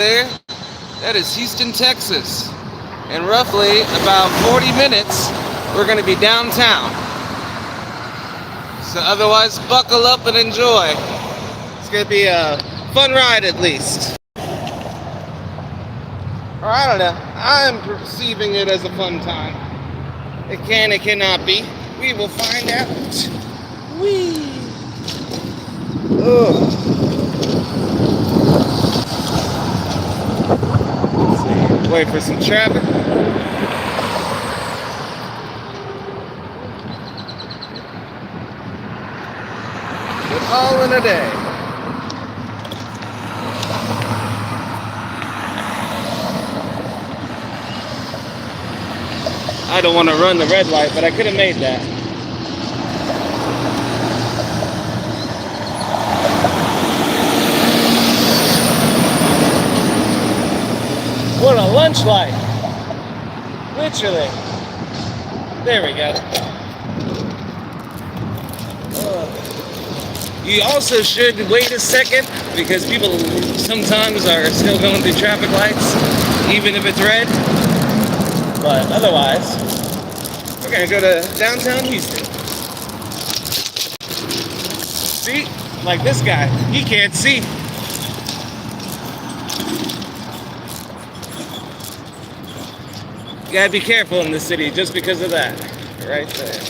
there, that is Houston, Texas. In roughly about 40 minutes, we're going to be downtown. So otherwise, buckle up and enjoy. It's going to be a fun ride at least. Or I don't know. I'm perceiving it as a fun time. It can, it cannot be. We will find out. Whee! Ugh. Wait for some traffic. But all in a day. I don't want to run the red light, but I could have made that. What a lunch light. Literally. There we go. You also should wait a second because people sometimes are still going through traffic lights, even if it's red. But otherwise, we're going to go to downtown Houston. See? Like this guy. He can't see. You gotta be careful in this city just because of that. Right there.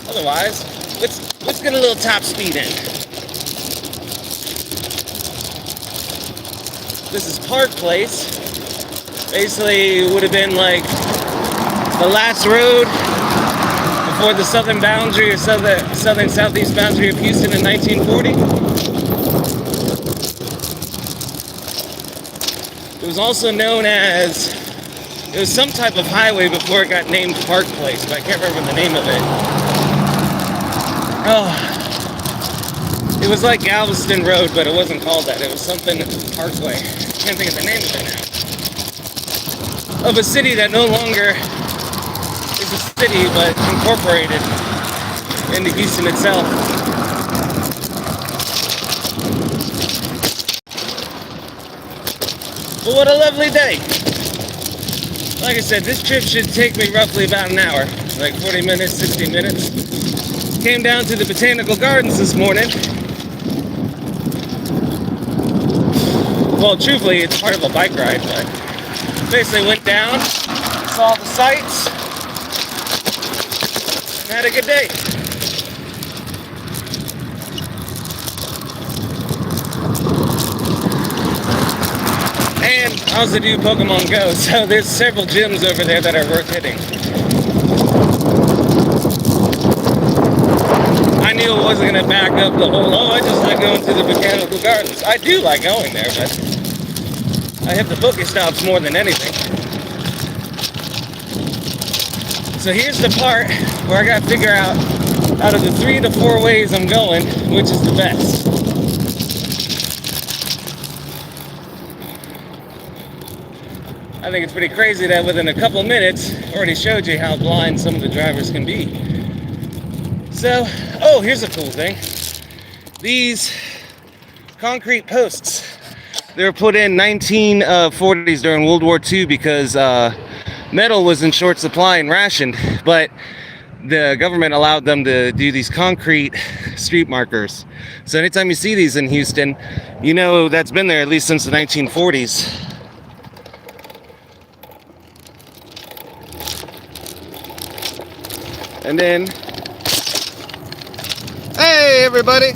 Otherwise, let's get a little top speed in. This is Park Place. Basically, it would have been like the last road before the southern boundary or southern southeast boundary of Houston in 1940. It was also known as, it was some type of highway before it got named Park Place, but I can't remember the name of it. Oh, it was like Galveston Road, but it wasn't called that. It was something Parkway. I can't think of the name of it now. Of a city that no longer is a city, but incorporated into Houston itself. But what a lovely day. Like I said, this trip should take me roughly about an hour, like 40 minutes, 60 minutes. Came down to the Botanical Gardens this morning. Well, truthfully, it's part of a bike ride, but basically went down, saw the sights, and had a good day. And I also do Pokemon Go, so there's several gyms over there that are worth hitting. I knew it wasn't going to back up the whole, I just like going to the Botanical Gardens. I do like going there, but I hit the Pokestops more than anything. So here's the part where I got to figure out of the 3 to 4 ways I'm going, which is the best. I think it's pretty crazy that within a couple of minutes, I already showed you how blind some of the drivers can be. So, oh, here's a cool thing. These concrete posts, they were put in 1940s during World War II because metal was in short supply and rationed, but the government allowed them to do these concrete street markers. So anytime you see these in Houston, you know that's been there at least since the 1940s. And then, hey everybody,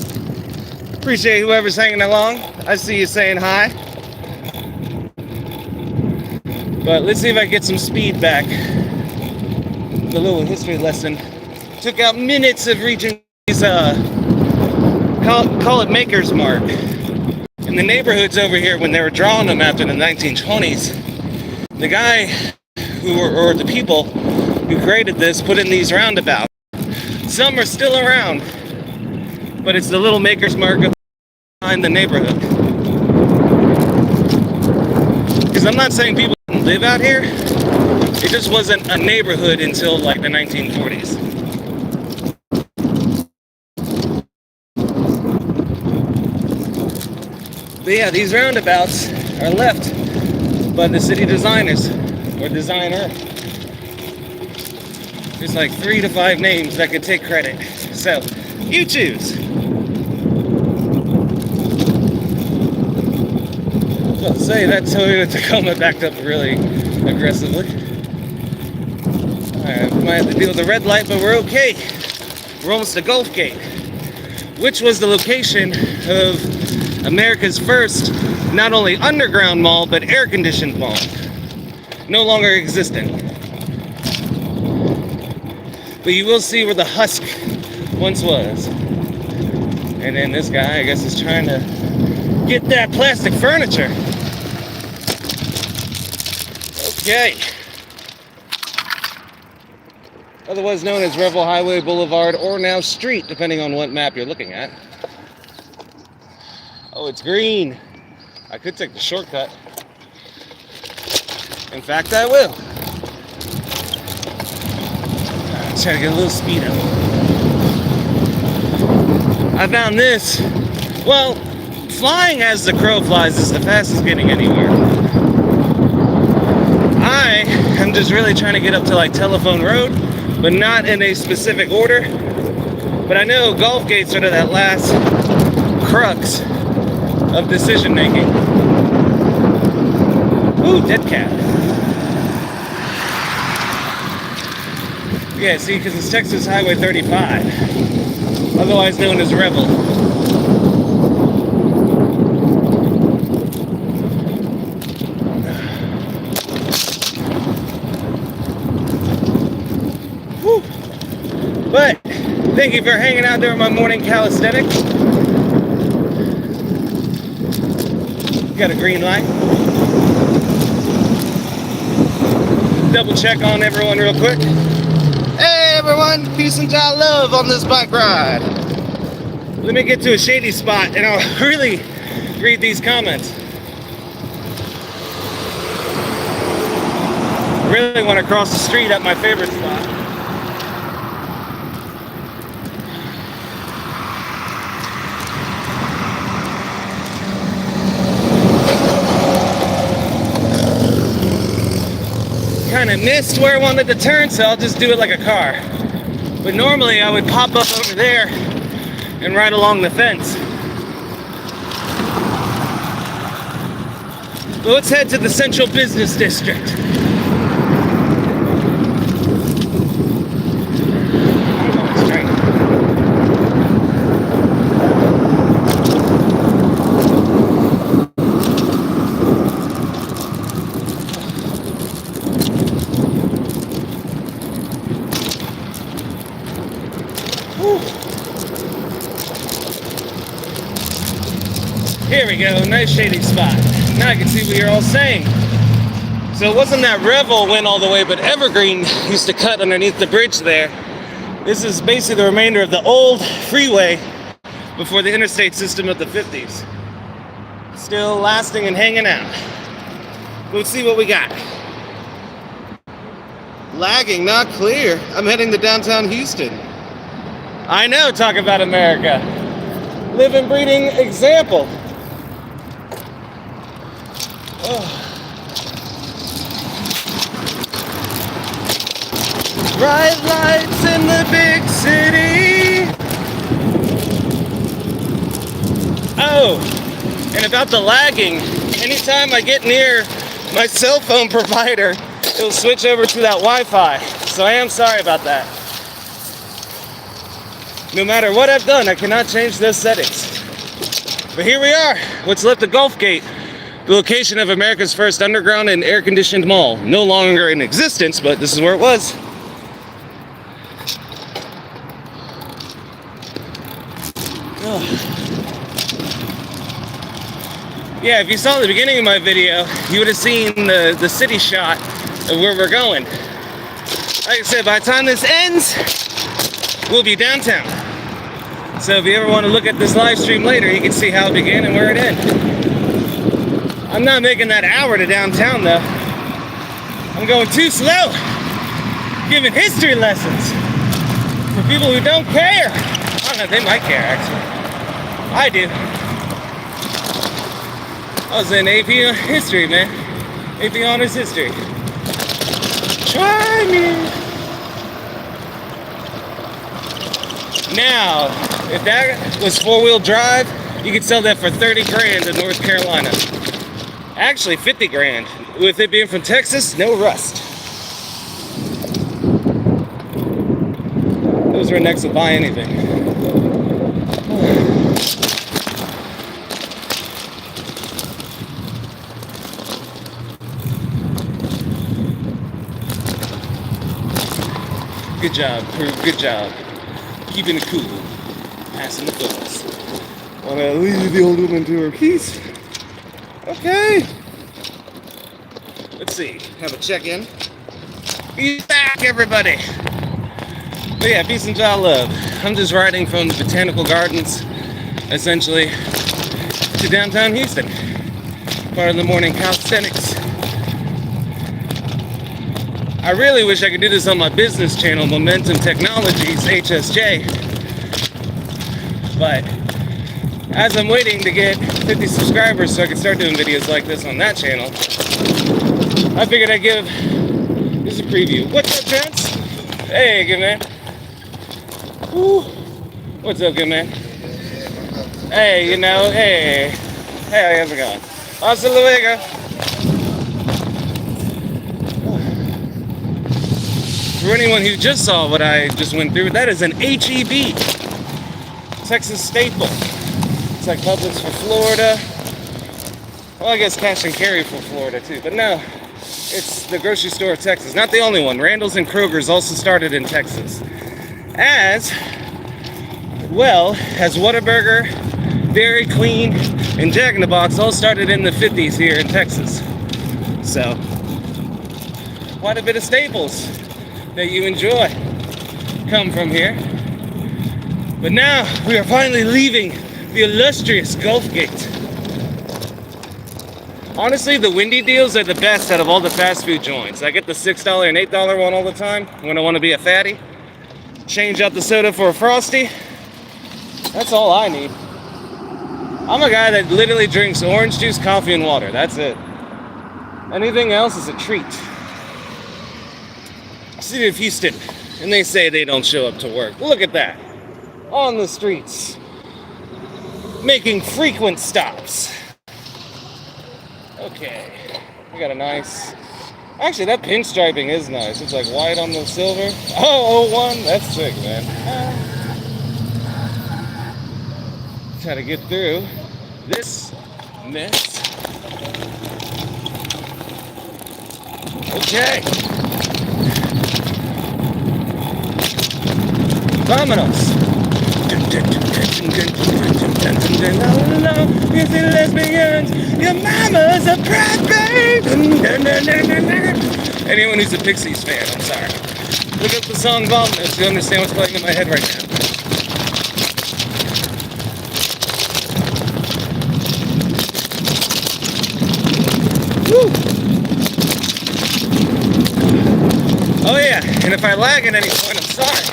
appreciate whoever's hanging along. I see you saying hi. But let's see if I get some speed back. The little history lesson. Took out minutes of reaching these, call it Maker's Mark. In the neighborhoods over here, when they were drawing them after the 1920s, the guy or the people who created this put in these roundabouts. Some are still around, but it's the little Maker's Mark behind the neighborhood. Because I'm not saying people didn't live out here, it just wasn't a neighborhood until like the 1940s. But yeah, these roundabouts are left by the city designers, or designer. There's like 3 to 5 names that could take credit. So, you choose. I'll say that Toyota Tacoma backed up really aggressively. Alright, we might have to deal with the red light, but we're okay. We're almost to Gulf Gate, which was the location of America's first, not only underground mall, but air-conditioned mall. No longer existent. But you will see where the husk once was. And then this guy, I guess, is trying to get that plastic furniture. Okay. Otherwise known as Revel Highway, Boulevard, or now Street, depending on what map you're looking at. Oh, it's green. I could take the shortcut. In fact, I will. Let's try to get a little speed up. I found this. Well, flying as the crow flies is the fastest getting anywhere. I am just really trying to get up to like Telephone Road, but not in a specific order. But I know Gulf Gate's sort of that last crux of decision making. Ooh, dead cat. Yeah, see, because it's Texas Highway 35, otherwise known as Revel. Whew. But thank you for hanging out during my morning calisthenics. Got a green light. Double check on everyone real quick. Hey everyone, peace and joy love on this bike ride. Let me get to a shady spot and I'll really read these comments. Really want to cross the street at my favorite spot. Kind of missed where I wanted to turn, so I'll just do it like a car. But normally I would pop up over there and ride along the fence. But let's head to the Central Business District. Here we go, nice shady spot. Now I can see what you're all saying. So it wasn't that Revel went all the way, but Evergreen used to cut underneath the bridge there. This is basically the remainder of the old freeway before the interstate system of the 50s. Still lasting and hanging out. Let's see what we got. Lagging, not clear. I'm heading to downtown Houston. I know, talk about America. Living, breathing example. Oh. Bright lights in the big city. Oh, and about the lagging, anytime I get near my cell phone provider, it'll switch over to that Wi-Fi. So I am sorry about that. No matter what I've done, I cannot change those settings. But here we are, what's left of Gulf Gate, the location of America's first underground and air-conditioned mall. No longer in existence, but this is where it was. Oh. Yeah, if you saw the beginning of my video, you would have seen the city shot of where we're going. Like I said, by the time this ends, we'll be downtown. So if you ever want to look at this live stream later, you can see how it began and where it ended. I'm not making that hour to downtown though. I'm going too slow. Giving history lessons for people who don't care. I don't know, they might care actually. I do. I was in AP history, man. AP honors history. Try me. Now, if that was 4-wheel drive, you could sell that for 30 grand in North Carolina. Actually, 50 grand. With it being from Texas, no rust. Those rednecks will buy anything. Good job, crew. Good job. Keeping it cool. Passing the books. Wanna leave the old woman to her keys? Okay. Let's see. Have a check-in. He's back, everybody. But yeah, peace and joy love. I'm just riding from the Botanical Gardens, essentially, to downtown Houston. Part of the morning Calisthenics. I really wish I could do this on my business channel, Momentum Technologies, HSJ. But as I'm waiting to get 50 subscribers so I can start doing videos like this on that channel, I figured I'd give this a preview. What's up, gents? Hey, good man. Woo. What's up, good man? Hey, you know, hey. Hey, how's it going? Hasta luego. For anyone who just saw what I just went through, that is an HEB, Texas staple. It's like Publix for Florida. Well, I guess cash and carry for Florida too, but no, it's the grocery store of Texas. Not the only one. Randall's and Kroger's also started in Texas. As well as Whataburger, Dairy Queen, and Jack in the Box all started in the 50s here in Texas. So, quite a bit of staples that you enjoy come from here. But now we are finally leaving the illustrious Gulf Gate. Honestly, the Wendy deals are the best out of all the fast food joints. I get the $6 and $8 one all the time when I want to be a fatty. Change out the soda for a Frosty. That's all I need. I'm a guy that literally drinks orange juice, coffee, and water. That's it. Anything else is a treat. City of Houston, and they say they don't show up to work. Look at that. On the streets. Making frequent stops. Okay. We got a nice... Actually, that pinstriping is nice. It's like white on the silver. Oh, 01. That's sick, man. Try to get through this mess. Okay. Vámonos. You see lesbians, your mama's a pride babe. Anyone who's a Pixies fan, I'm sorry. Look up the song Vámonos to understand what's playing in my head right now. Woo. Oh yeah, and if I lag at any point, I'm sorry.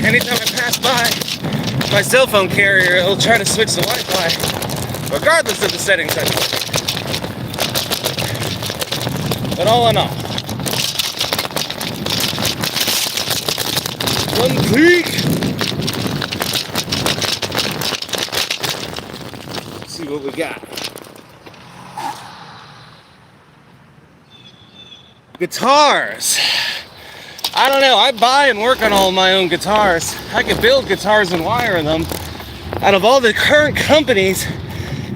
Anytime I pass by my cell phone carrier, it'll try to switch to Wi-Fi, regardless of the settings I put. But all in all, one click. Let's see what we got. Guitars. I don't know, I buy and work on all my own guitars. I can build guitars and wire them. Out of all the current companies,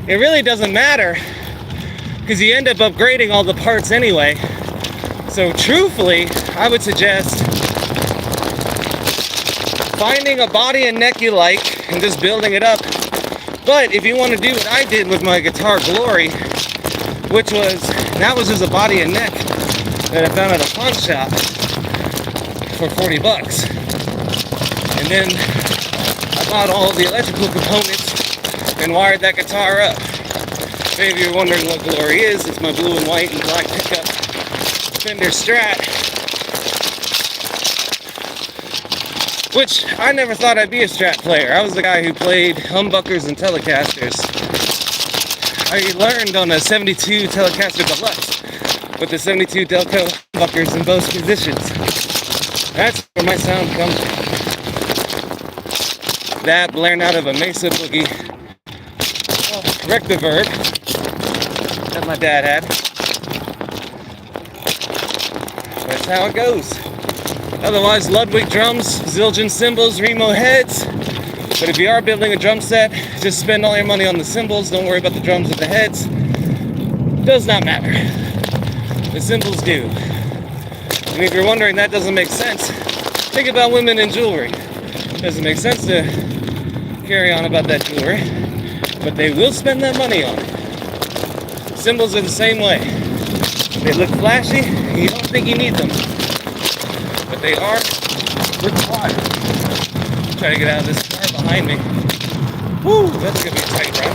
it really doesn't matter because you end up upgrading all the parts anyway. So truthfully, I would suggest finding a body and neck you like and just building it up. But if you want to do what I did with my Guitar Glory, which was, that was just a body and neck that I found at a pawn shop for 40 bucks. And then I bought all the electrical components and wired that guitar up. If any of you are wondering what Glory is, it's my blue and white and black pickup Fender Strat, which I never thought I'd be a Strat player. I was the guy who played humbuckers and Telecasters I learned on a 72 Telecaster Deluxe with the 72 Delco buckers in both positions. That's where my sound comes from. That blaring out of a Mesa Boogie rectiverb that my dad had. That's how it goes. Otherwise, Ludwig drums, Zildjian cymbals, Remo heads. But if you are building a drum set, just spend all your money on the cymbals. Don't worry about the drums or the heads. Does not matter. The cymbals do. And if you're wondering that doesn't make sense, think about women in jewelry. It doesn't make sense to carry on about that jewelry, but they will spend that money on it. Cymbals are the same way. They look flashy, and you don't think you need them, but they are required. Try to get out of this car behind me. Woo, that's gonna be a tight ride.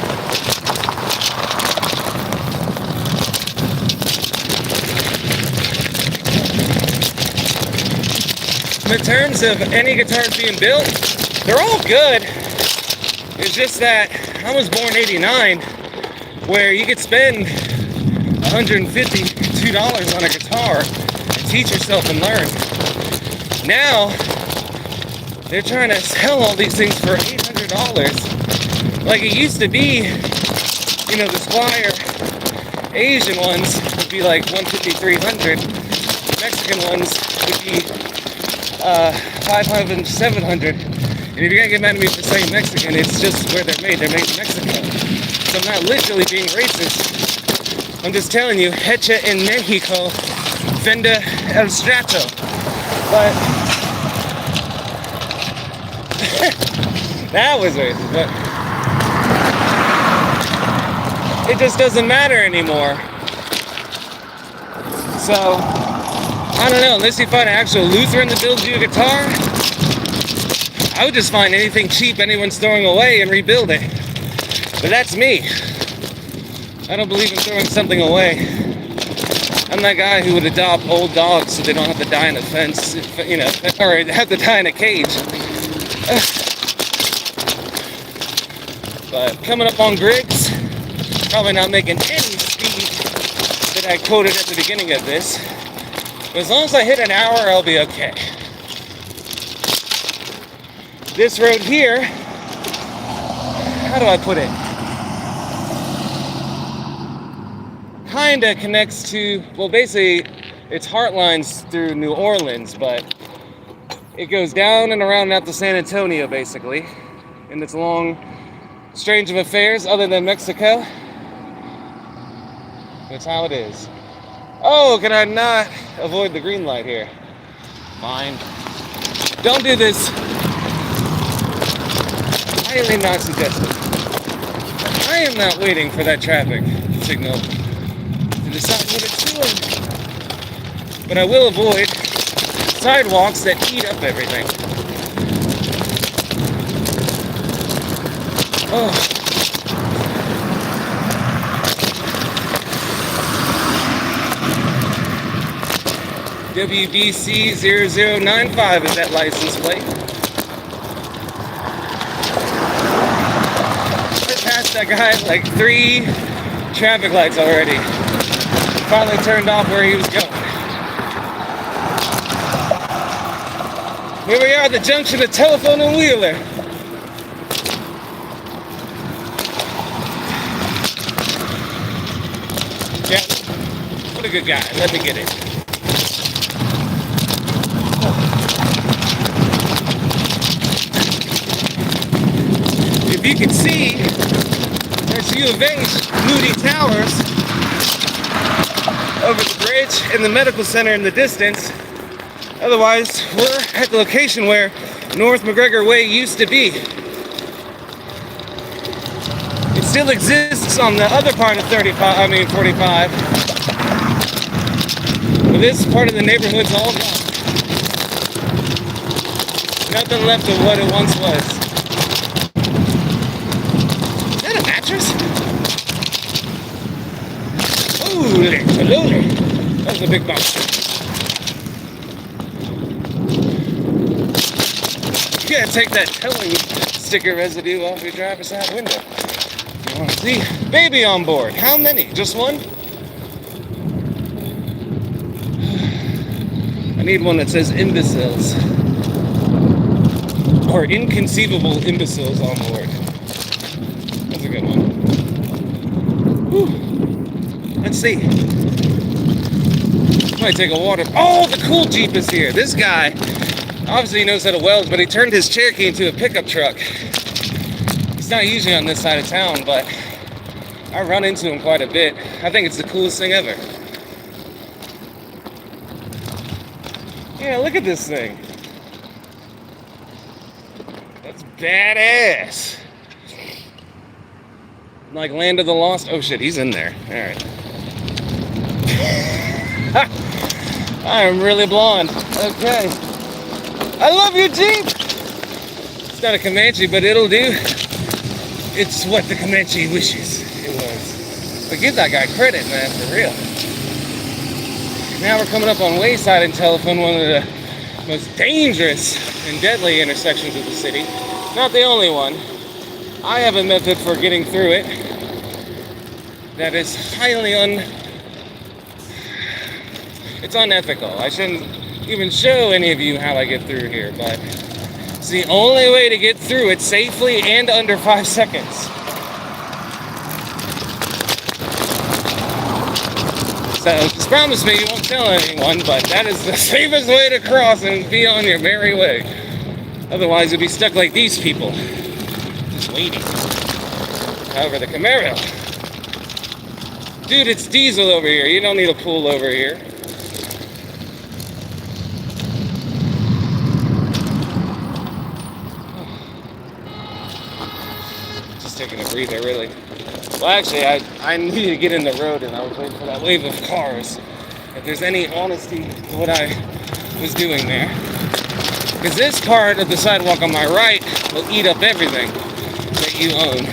In terms of any guitars being built, they're all good. It's just that I was born '89, where you could spend $152 on a guitar and teach yourself and learn. Now, they're trying to sell all these things for $800. Like it used to be, you know, the Squire Asian ones would be like $150, $300. Mexican ones would be $500, $700. And if you're gonna get mad at me for saying Mexican, it's just where they're made. They're made in Mexico. So I'm not literally being racist. I'm just telling you, hecha en Mexico, Fender El Strato. But that was racist, but it just doesn't matter anymore. So, I don't know, unless you find an actual Lutheran that builds you a guitar, I would just find anything cheap anyone's throwing away and rebuild it. But that's me. I don't believe in throwing something away. I'm that guy who would adopt old dogs so they don't have to die in a fence, you know, or have to die in a cage. But coming up on Griggs, probably not making any speed that I quoted at the beginning of this. But as long as I hit an hour, I'll be okay. This road here, how do I put it? Kinda connects to, well, basically, it's Heartlines through New Orleans, but it goes down and around and out to San Antonio, basically. And it's a long stretch of affairs other than Mexico. That's how it is. Oh, can I not avoid the green light here? Fine. Don't do this. Highly not suggested. I am not waiting for that traffic signal to decide what it's doing. But I will avoid sidewalks that eat up everything. Oh. WBC 0095 is that license plate. I passed that guy at like 3 traffic lights already. Finally turned off where he was going. Here we are at the junction of Telephone and Wheeler. Yeah, what a good guy. Let me get it. If you can see, there's U of H, Moody Towers, over the bridge and the medical center in the distance. Otherwise, we're at the location where North McGregor Way used to be. It still exists on the other part of 45. But this part of the neighborhood's all gone. Nothing left of what it once was. Holy, holy. That was a big box. You gotta take that towing sticker residue off your driver's side window. See, baby on board. How many? Just one? I need one that says imbeciles. Or inconceivable imbeciles on board. That's a good one. Whew. Let's see. Might take a water. Oh, the cool Jeep is here. This guy obviously knows how to weld, but he turned his Cherokee into a pickup truck. He's not usually on this side of town, but I run into him quite a bit. I think it's the coolest thing ever. Yeah, look at this thing. That's badass. Like Land of the Lost. Oh shit, he's in there. Alright. I am really blonde. Okay. I love your Jeep! It's not a Comanche, but it'll do. It's what the Comanche wishes it was. But give that guy credit, man, for real. Now we're coming up on Wayside and Telephone, one of the most dangerous and deadly intersections of the city. Not the only one. I have a method for getting through it that is highly it's unethical. I shouldn't even show any of you how I get through here, but it's the only way to get through it safely and under 5 seconds. So just promise me you won't tell anyone, but that is the safest way to cross and be on your merry way. Otherwise you'll be stuck like these people, just waiting. However, the Camaro, dude, it's diesel over here. You don't need a pull over here. Just taking a breather, really. Well, actually, I needed to get in the road, and I was waiting for that wave of cars. If there's any honesty to what I was doing there. Because this part of the sidewalk on my right will eat up everything that you own.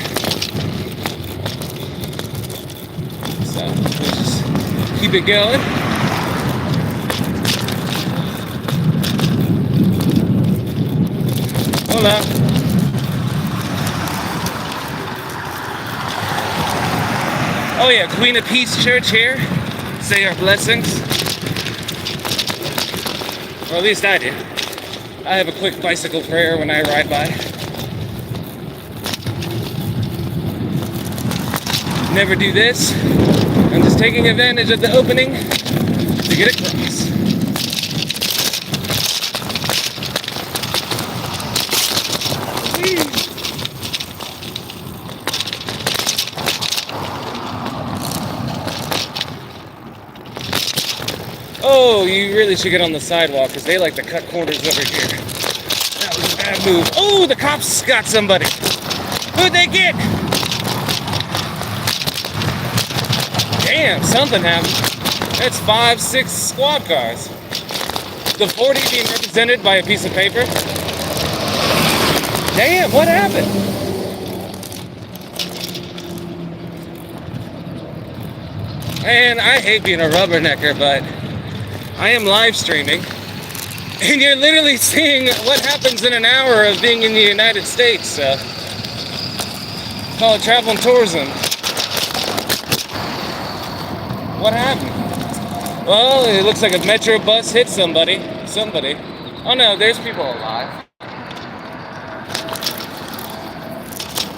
So, we'll just keep it going. Hold on. Oh yeah, Queen of Peace Church here. Say our blessings. Or at least I do. I have a quick bicycle prayer when I ride by. Never do this. I'm just taking advantage of the opening to get across. Oh, you really should get on the sidewalk because they like to cut corners over here. That was a bad move. Oh, the cops got somebody. Who'd they get? Damn, something happened. That's 5, 6 squad cars. The 40 being represented by a piece of paper. Damn, what happened? Man, I hate being a rubbernecker, but I am live streaming, and you're literally seeing what happens in an hour of being in the United States, so call it travel and tourism. What happened? Well, it looks like a metro bus hit somebody. Oh no, there's people alive.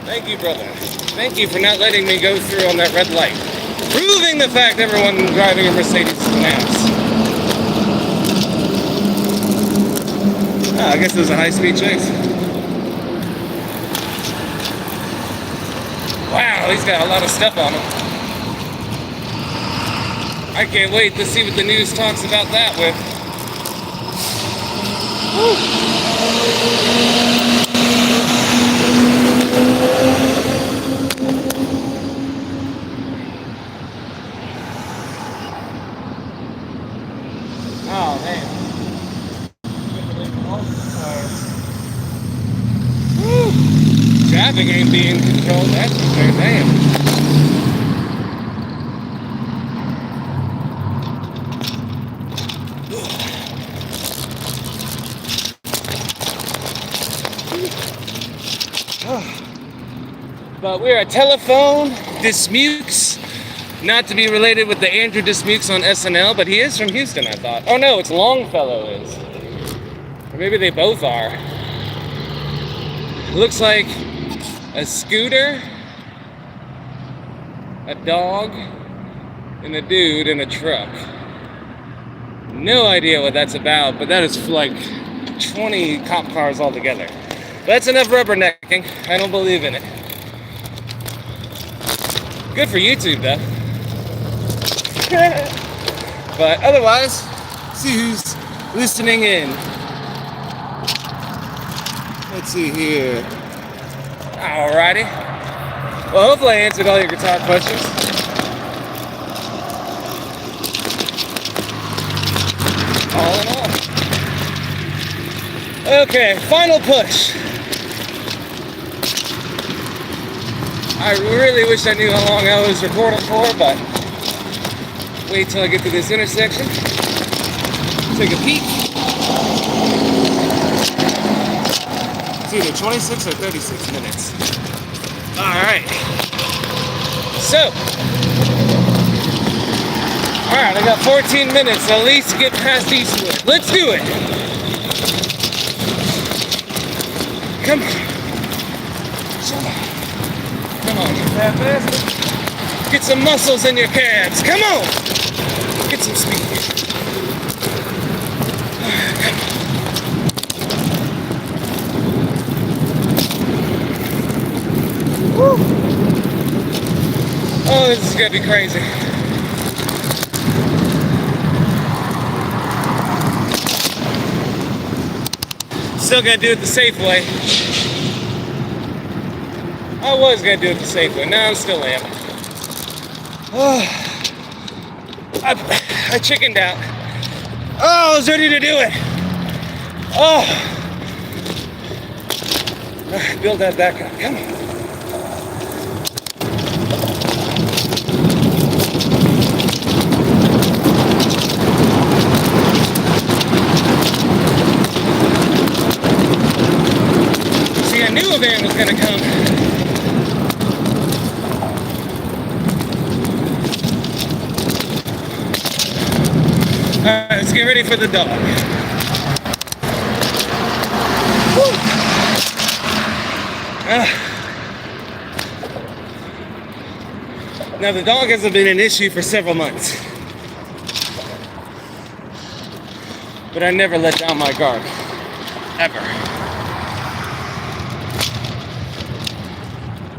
Thank you, brother. Thank you for not letting me go through on that red light. Proving the fact everyone driving a Mercedes is an ass. Oh, I guess it was a high-speed chase. Wow, he's got a lot of stuff on him. I can't wait to see what the news talks about that with. Woo. Oh, man. Woo. Traffic ain't being controlled, that's for sure. Damn. But we're at Telephone Dismukes. Not to be related with the Andrew Dismukes on SNL, but he is from Houston, I thought. Oh no, it's Longfellow is. Or maybe they both are. Looks like a scooter, a dog, and a dude in a truck. No idea what that's about, but that is like 20 cop cars altogether. That's enough rubbernecking. I don't believe in it. Good for YouTube, though. But otherwise, see who's listening in. Let's see here. Alrighty. Well, hopefully I answered all your guitar questions. All in all. Okay, final push. I really wish I knew how long I was recording for, but wait till I get to this intersection. Take a peek. It's either 26 or 36 minutes. Alright. So, alright, I got 14 minutes to at least get past Eastwood. Let's do it. Come on. Come on, you fat bastard. Get some muscles in your calves. Come on. Get some speed. Come on. Woo. Oh, this is gonna be crazy. Still gonna do it the safe way. I was gonna do it the safe way. Now I'm still am. Oh, I chickened out. Oh, I was ready to do it. Oh, build that back up. Come on. See, I knew a van was gonna come. Alright, let's get ready for the dog. Now the dog hasn't been an issue for several months. But I never let down my guard. Ever.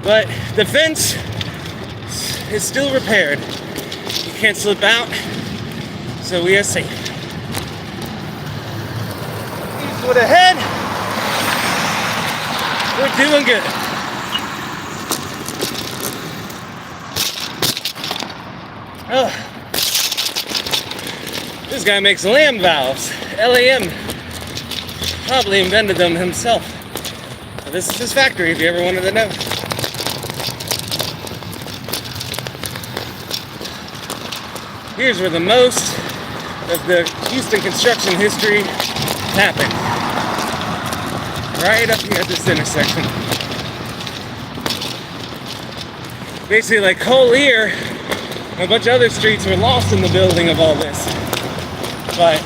But the fence is still repaired. You can't slip out. So we are safe. Eastwood ahead. We're doing good. Oh. This guy makes lamb valves. LAM probably invented them himself. This is his factory if you ever wanted to know. Here's where the most of the Houston construction history happened. Right up here at this intersection. Basically like Collier and a bunch of other streets were lost in the building of all this. But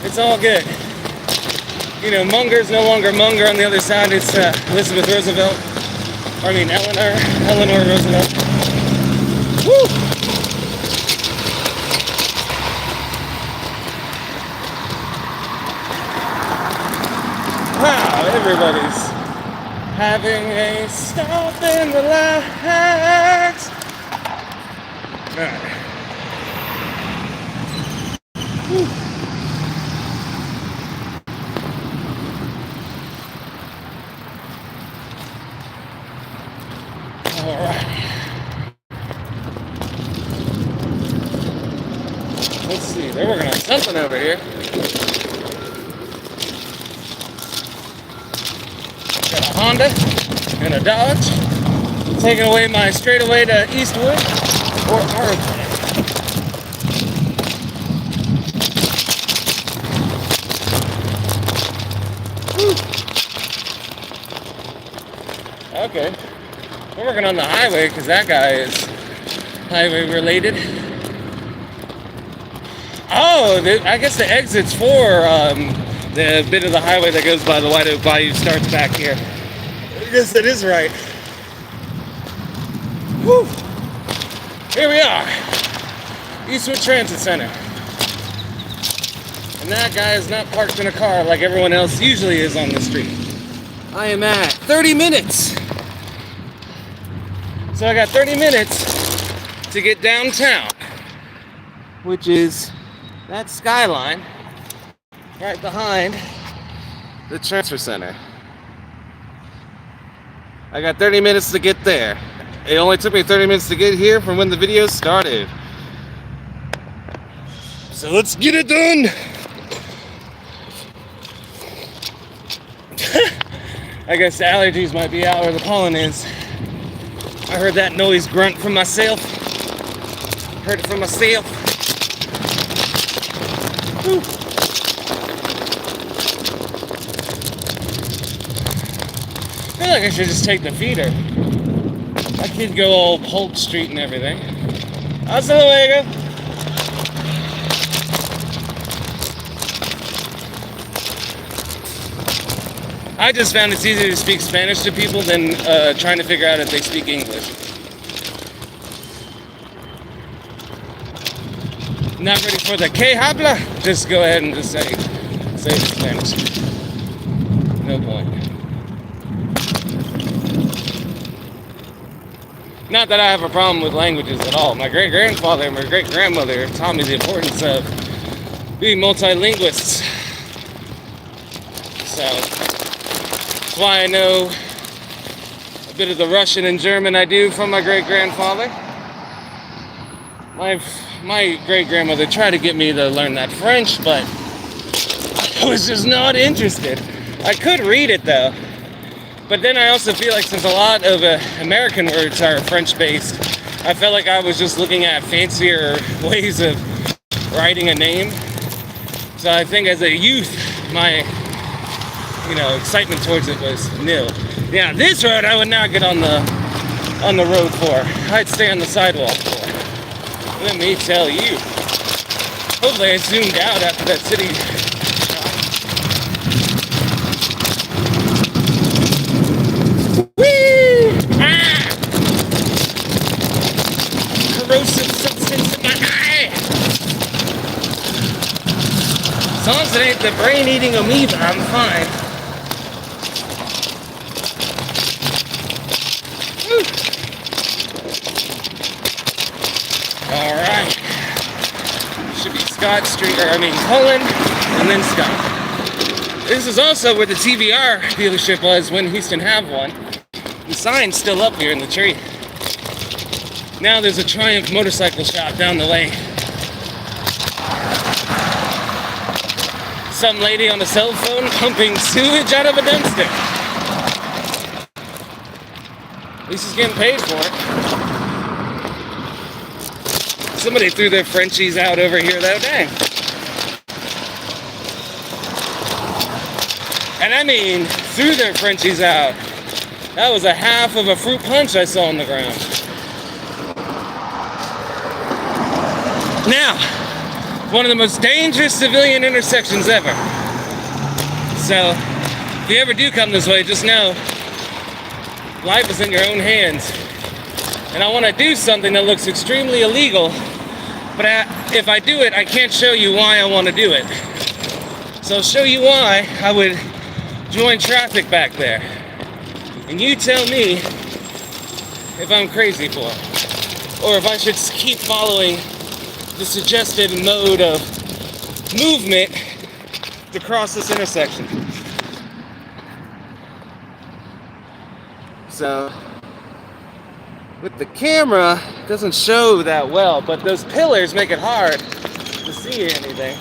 it's all good. You know, Munger's no longer Munger. On the other side, it's Elizabeth Roosevelt. I mean, Eleanor Roosevelt. Woo! Wow, everybody's having a stop in the lights. All right. Woo. All right. Let's see, they're working on something over here. Got a Honda and a Dodge. Taking away my straightaway to Eastwood or Arrowhead. okay. We're working on the highway because that guy is highway related. Oh, I guess the exits for the bit of the highway that goes by the White Oak Bayou starts back here. I guess that is right. Whew. Here we are, Eastwood Transit Center. And that guy is not parked in a car like everyone else usually is on the street. I am at 30 minutes. So I got 30 minutes to get downtown, which is that skyline right behind the transfer center. I got 30 minutes to get there. It only took me 30 minutes to get here from when the video started. So let's get it done. I guess the allergies might be out where the pollen is. I heard that noise grunt from myself. Heard it from myself. Whew. I feel like I should just take the feeder. I could go all Polk Street and everything. Hasta luego. I just found it's easier to speak Spanish to people than trying to figure out if they speak English. Not ready for the que habla? Just go ahead and just say it in Spanish. No point. Not that I have a problem with languages at all. My great-grandfather and my great-grandmother taught me the importance of being multilingualists. So that's why I know a bit of the Russian and German I do from my great-grandfather. My great-grandmother tried to get me to learn that French, but I was just not interested. I could read it though. But then I also feel like since a lot of American words are French-based, I felt like I was just looking at fancier ways of writing a name. So I think as a youth, my excitement towards it was nil. Yeah, this road I would not get on the road for. I'd stay on the sidewalk for. Let me tell you. Hopefully I zoomed out after that city. Whee! Ah! Corrosive substance in my eye. As long as it ain't the brain-eating amoeba, I'm fine. Alright. Should be Scott Street, Cullen, and then Scott. This is also where the TVR dealership was when Houston had one. The sign's still up here in the tree. Now there's a Triumph motorcycle shop down the way. Some lady on a cell phone pumping sewage out of a dumpster. At least he's getting paid for it. Somebody threw their Frenchies out over here though, dang. And I mean, threw their Frenchies out. That was a half of a fruit punch I saw on the ground. Now, one of the most dangerous civilian intersections ever. So, if you ever do come this way, just know, life is in your own hands. And I want to do something that looks extremely illegal, but if I do it, I can't show you why I want to do it. So I'll show you why I would join traffic back there. And you tell me if I'm crazy for it, or if I should keep following the suggested mode of movement to cross this intersection. So, with the camera, it doesn't show that well, but those pillars make it hard to see anything.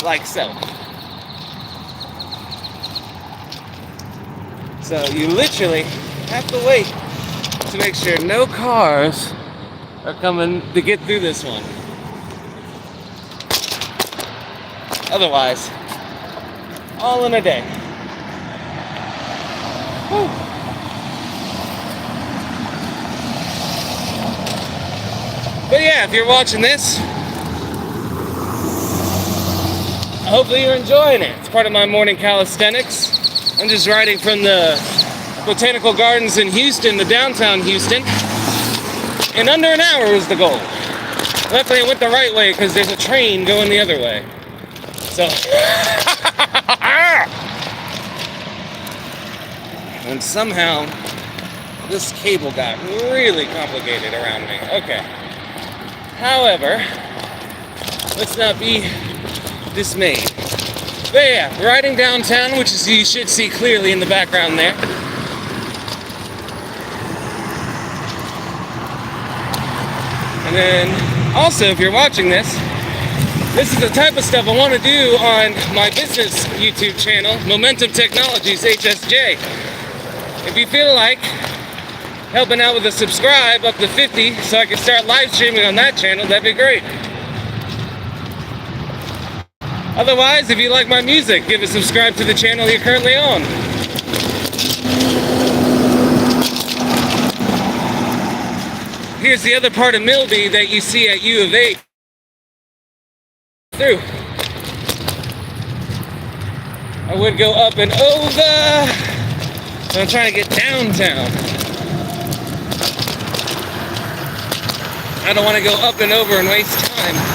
Like so. So you literally have to wait to make sure no cars are coming to get through this one. Otherwise, all in a day. Whew. yeah, if you're watching this, hopefully you're enjoying it. It's part of my morning calisthenics. I'm just riding from the Botanical Gardens in Houston to downtown Houston. In under an hour was the goal. Luckily I went the right way because there's a train going the other way. So, and somehow this cable got really complicated around me. Okay. However, let's not be dismayed. But yeah, riding downtown, which is you should see clearly in the background there. And then also, if you're watching this is the type of stuff I want to do on my business YouTube channel, Momentum Technologies, HSJ. If you feel like helping out with a subscribe up to 50 so I can start live streaming on that channel, that'd be great. Otherwise, if you like my music, give a subscribe to the channel you're currently on. Here's the other part of Milby that you see at U of A. Through. I would go up and over, but I'm trying to get downtown. I don't want to go up and over and waste time.